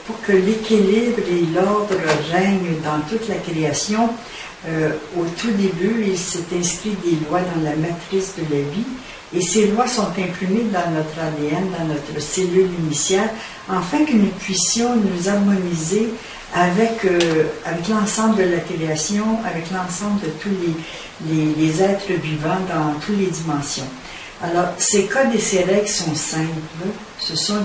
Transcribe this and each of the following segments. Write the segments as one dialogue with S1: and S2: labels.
S1: pour que l'équilibre et l'ordre règnent dans toute la création, au tout début, il s'est inscrit des lois dans la matrice de la vie, et ces lois sont imprimées dans notre ADN, dans notre cellule initiale, afin que nous puissions nous harmoniser avec l'ensemble de la création, avec l'ensemble de tous les êtres vivants dans toutes les dimensions. Alors, ces codes et ces règles sont simples. Ce sont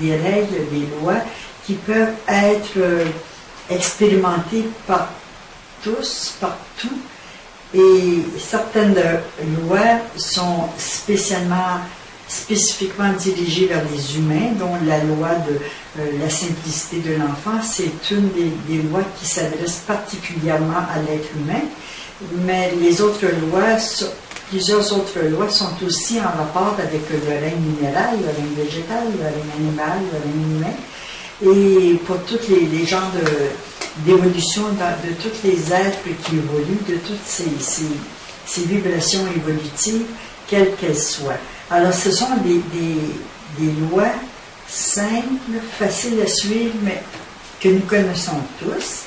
S1: des règles, des lois qui peuvent être expérimentées par tous, partout. Et certaines lois sont spécifiquement dirigées vers les humains, dont la loi de la simplicité de l'enfant, c'est une des lois qui s'adresse particulièrement à l'être humain. Mais les autres lois, plusieurs autres lois sont aussi en rapport avec le règne minéral, le règne végétal, le règne animal, le règne humain. Et pour tous les genres d'évolution de tous les êtres qui évoluent, de toutes ces vibrations évolutives, quelles qu'elles soient. Alors, ce sont des lois simples, faciles à suivre, mais que nous connaissons tous.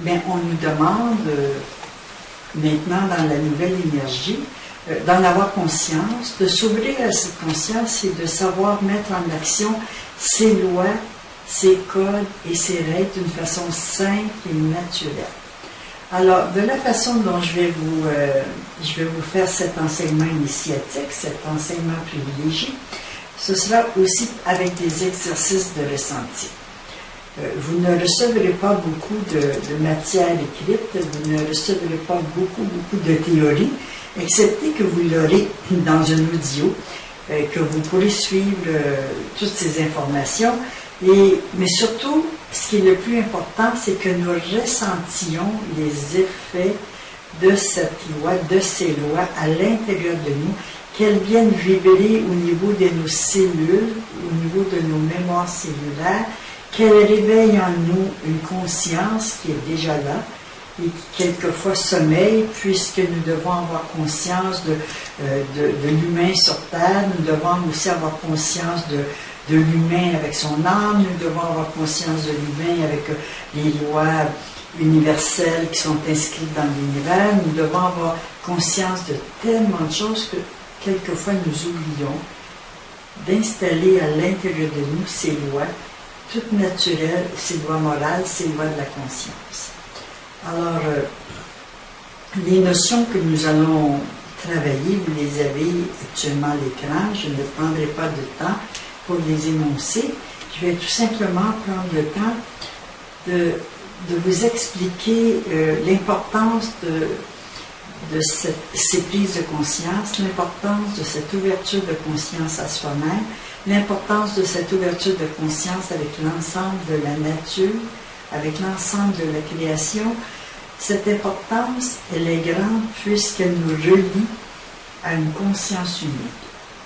S1: Mais on nous demande, maintenant dans la nouvelle énergie, d'en avoir conscience, de s'ouvrir à cette conscience et de savoir mettre en action ces lois, ces codes et ces règles d'une façon simple et naturelle. Alors, de la façon dont je vais vous faire cet enseignement initiatique, cet enseignement privilégié, ce sera aussi avec des exercices de ressenti. Vous ne recevrez pas beaucoup de matière écrite, vous ne recevrez pas beaucoup de théorie, excepté que vous l'aurez dans un audio, que vous pourrez suivre toutes ces informations. Mais surtout, ce qui est le plus important, c'est que nous ressentions les effets de cette loi, de ces lois à l'intérieur de nous, qu'elles viennent vibrer au niveau de nos cellules, au niveau de nos mémoires cellulaires, qu'elles réveillent en nous une conscience qui est déjà là et qui quelquefois sommeille, puisque nous devons avoir conscience de l'humain sur Terre, nous devons aussi avoir conscience de l'humain avec son âme, nous devons avoir conscience de l'humain avec les lois universelles qui sont inscrites dans l'univers, nous devons avoir conscience de tellement de choses que quelquefois nous oublions d'installer à l'intérieur de nous ces lois, toutes naturelles, ces lois morales, ces lois de la conscience. Alors, les notions que nous allons travailler, vous les avez actuellement à l'écran, je ne prendrai pas de temps pour les énoncer. Je vais tout simplement prendre le temps de vous expliquer l'importance de ces prises de conscience, l'importance de cette ouverture de conscience à soi-même, l'importance de cette ouverture de conscience avec l'ensemble de la nature, avec l'ensemble de la création. Cette importance, elle est grande puisqu'elle nous relie à une conscience unique,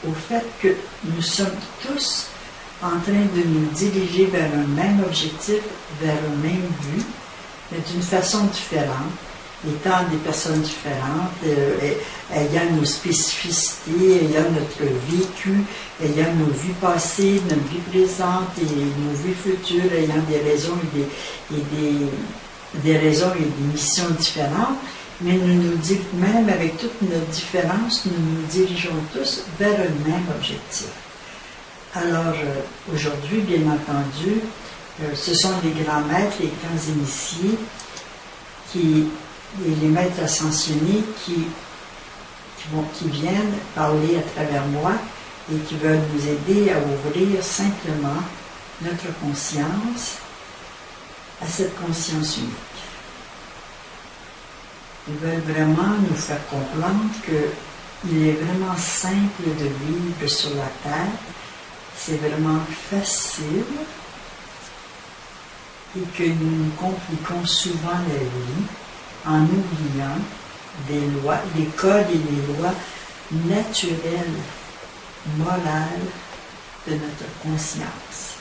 S1: au fait que nous sommes tous en train de nous diriger vers un même objectif, vers un même but, mais d'une façon différente, étant des personnes différentes, ayant nos spécificités, ayant notre vécu, ayant nos vies passées, notre vie présente et nos vies futures, ayant des raisons des raisons et des missions différentes, mais même avec toute notre différence, nous nous dirigeons tous vers un même objectif. Alors, aujourd'hui, bien entendu, ce sont les grands maîtres, les grands initiés, et les maîtres ascensionnés qui viennent parler à travers moi et qui veulent nous aider à ouvrir simplement notre conscience à cette conscience unique. Ils veulent vraiment nous faire comprendre qu'il est vraiment simple de vivre sur la terre, c'est vraiment facile et que nous nous compliquons souvent la vie en oubliant des lois, les codes et les lois naturelles, morales de notre conscience.